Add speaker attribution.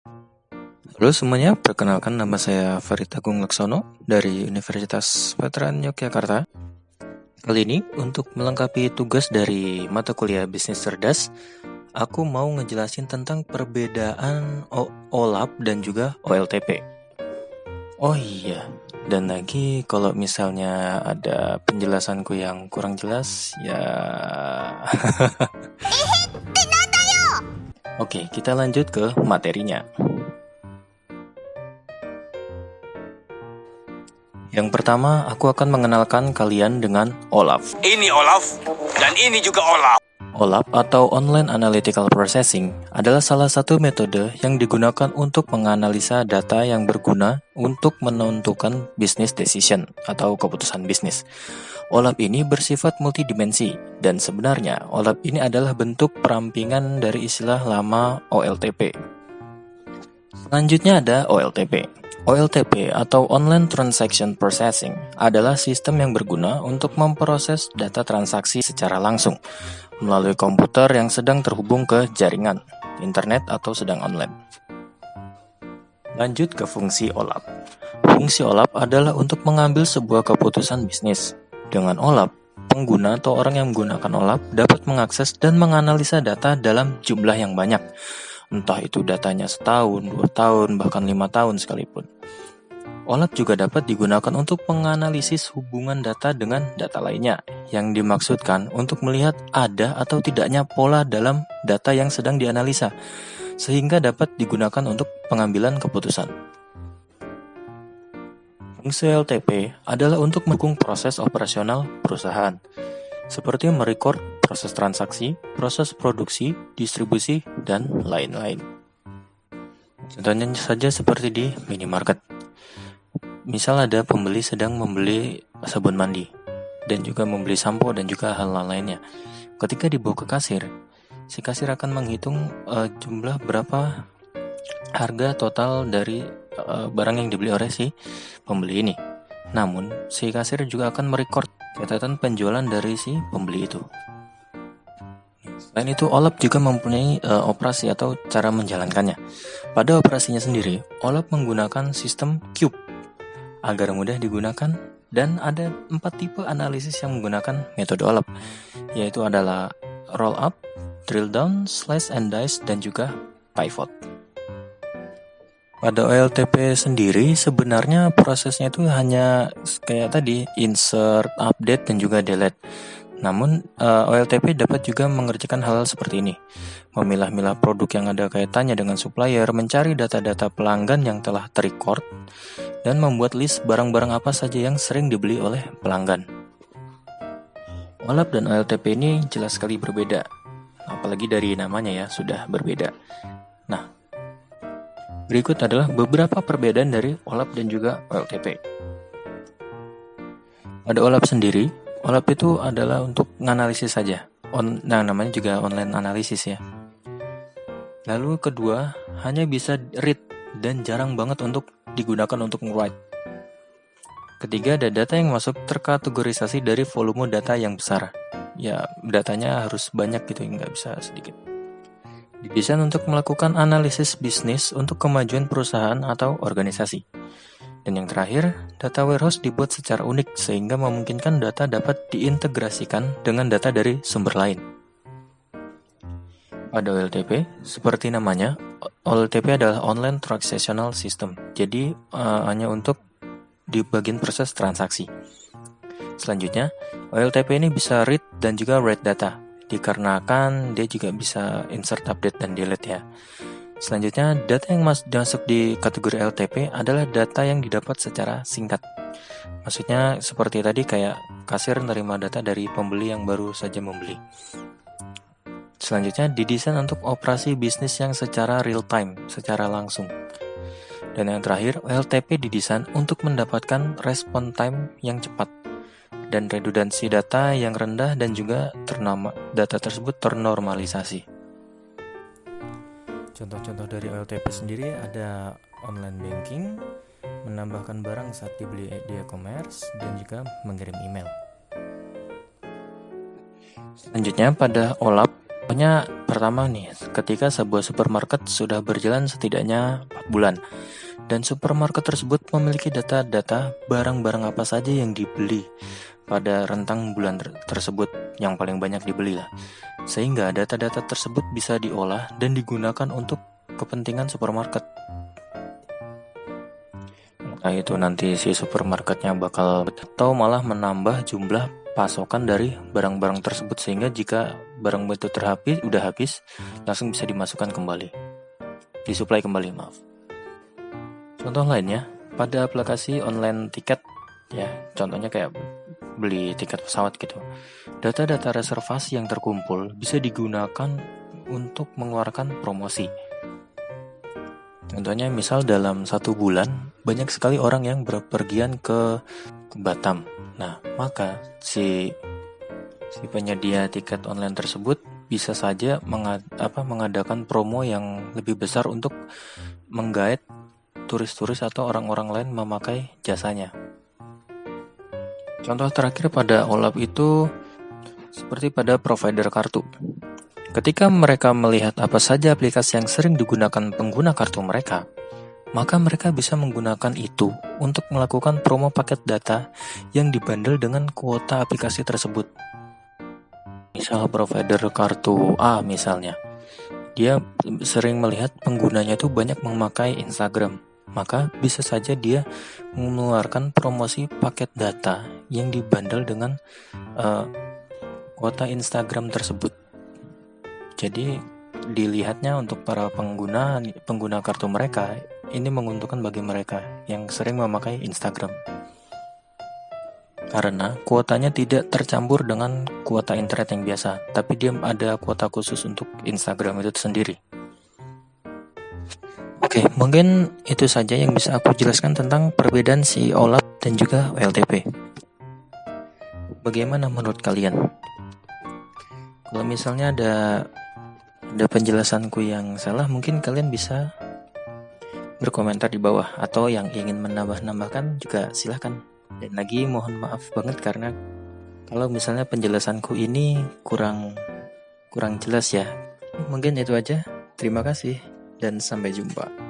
Speaker 1: Halo semuanya, perkenalkan nama saya Farid Agung Laksono dari Universitas Veteran Yogyakarta. Kali ini untuk melengkapi tugas dari mata kuliah Bisnis Cerdas, aku mau ngejelasin tentang perbedaan OLAP dan juga OLTP. Oh iya, dan lagi kalau misalnya ada penjelasanku yang kurang jelas, ya... Oke, kita lanjut ke materinya. Yang pertama, aku akan mengenalkan kalian dengan OLAP.
Speaker 2: Ini Olaf, dan ini juga Olaf.
Speaker 1: OLAP atau Online Analytical Processing adalah salah satu metode yang digunakan untuk menganalisa data yang berguna untuk menentukan business decision atau keputusan bisnis. OLAP ini bersifat multidimensi, dan sebenarnya OLAP ini adalah bentuk perampingan dari istilah lama OLTP. Selanjutnya ada OLTP. OLTP atau Online Transaction Processing adalah sistem yang berguna untuk memproses data transaksi secara langsung melalui komputer yang sedang terhubung ke jaringan, internet atau sedang online. Lanjut ke fungsi OLAP. Fungsi OLAP adalah untuk mengambil sebuah keputusan bisnis. Dengan OLAP, pengguna atau orang yang menggunakan OLAP dapat mengakses dan menganalisa data dalam jumlah yang banyak. Entah itu datanya setahun, 2 tahun, bahkan 5 tahun sekalipun. OLAP juga dapat digunakan untuk menganalisis hubungan data dengan data lainnya, yang dimaksudkan untuk melihat ada atau tidaknya pola dalam data yang sedang dianalisa, sehingga dapat digunakan untuk pengambilan keputusan. Fungsi OLTP adalah untuk mendukung proses operasional perusahaan, seperti merekord proses transaksi, proses produksi, distribusi, dan lain-lain. Contohnya saja seperti di minimarket. Misal ada pembeli sedang membeli sabun mandi, dan juga membeli sampo dan juga hal-hal lainnya. Ketika dibawa ke kasir, si kasir akan menghitung jumlah berapa harga total dari barang yang dibeli oleh si pembeli ini. Namun, si kasir juga akan merekord catatan penjualan dari si pembeli itu. Selain itu, OLAP juga mempunyai operasi atau cara menjalankannya. Pada operasinya sendiri, OLAP menggunakan sistem cube agar mudah digunakan, dan ada 4 tipe analisis yang menggunakan metode OLAP, yaitu adalah roll up, drill down, slice and dice, dan juga pivot. Pada OLTP sendiri sebenarnya prosesnya itu hanya kayak tadi, insert, update, dan juga delete. Namun OLTP dapat juga mengerjakan hal seperti ini: memilah-milah produk yang ada kaitannya dengan supplier, mencari data-data pelanggan yang telah terrecord, dan membuat list barang-barang apa saja yang sering dibeli oleh pelanggan. OLAP dan OLTP ini jelas sekali berbeda, apalagi dari namanya ya, sudah berbeda. Nah, berikut adalah beberapa perbedaan dari OLAP dan juga OLTP. Pada OLAP sendiri, OLAP itu adalah untuk menganalisis saja. Namanya juga online analisis ya. Lalu kedua, hanya bisa read dan jarang banget untuk digunakan untuk write. Ketiga, ada data yang masuk terkategorisasi dari volume data yang besar. Ya, datanya harus banyak gitu, nggak bisa sedikit. Didesain untuk melakukan analisis bisnis untuk kemajuan perusahaan atau organisasi. Dan yang terakhir, data warehouse dibuat secara unik sehingga memungkinkan data dapat diintegrasikan dengan data dari sumber lain. Pada OLTP, seperti namanya, OLTP adalah Online Transactional System. Jadi hanya untuk di bagian proses transaksi. Selanjutnya, OLTP ini bisa read dan juga write data, dikarenakan dia juga bisa insert, update, dan delete ya. Selanjutnya, data yang masuk di kategori LTP adalah data yang didapat secara singkat. Maksudnya seperti tadi, kayak kasir menerima data dari pembeli yang baru saja membeli. Selanjutnya, didesain untuk operasi bisnis yang secara real time, secara langsung. Dan yang terakhir, OLTP didesain untuk mendapatkan respon time yang cepat dan redundansi data yang rendah, dan juga data tersebut ternormalisasi. Contoh-contoh dari OLTP sendiri ada online banking, menambahkan barang saat dibeli di e-commerce, dan juga mengirim email. Selanjutnya pada OLAP, Contohnya pertama nih, ketika sebuah supermarket sudah berjalan setidaknya 4 bulan dan supermarket tersebut memiliki data-data barang-barang apa saja yang dibeli pada rentang bulan tersebut yang paling banyak dibeli lah. Sehingga data-data tersebut bisa diolah dan digunakan untuk kepentingan supermarket. Nah itu nanti si supermarketnya bakal atau malah menambah jumlah pasokan dari barang-barang tersebut sehingga jika barang itu udah habis langsung bisa dimasukkan kembali, disuplai kembali, maaf. Contoh lainnya pada aplikasi online tiket ya, contohnya kayak beli tiket pesawat gitu. Data-data reservasi yang terkumpul bisa digunakan untuk mengeluarkan promosi. Contohnya misal dalam 1 bulan banyak sekali orang yang berpergian ke Batam. Nah, maka si penyedia tiket online tersebut bisa saja mengadakan promo yang lebih besar untuk menggait turis-turis atau orang-orang lain memakai jasanya. Contoh terakhir pada OLAP itu seperti pada provider kartu. Ketika mereka melihat apa saja aplikasi yang sering digunakan pengguna kartu mereka, maka mereka bisa menggunakan itu untuk melakukan promo paket data yang dibundle dengan kuota aplikasi tersebut. Misal provider kartu A misalnya, dia sering melihat penggunanya itu banyak memakai Instagram, maka bisa saja dia mengeluarkan promosi paket data yang dibundle dengan kuota Instagram tersebut. Jadi dilihatnya untuk para pengguna kartu mereka, ini menguntungkan bagi mereka yang sering memakai Instagram. Karena kuotanya tidak tercampur dengan kuota internet yang biasa, tapi dia ada kuota khusus untuk Instagram itu sendiri. Oke, mungkin itu saja yang bisa aku jelaskan tentang perbedaan si OLAP dan juga OLTP. Bagaimana menurut kalian? Kalau misalnya ada penjelasanku yang salah, mungkin kalian bisa berkomentar di bawah, atau yang ingin menambahkan juga silahkan. Dan lagi mohon maaf banget karena kalau misalnya penjelasanku ini kurang jelas ya. Mungkin itu aja. Terima kasih dan sampai jumpa.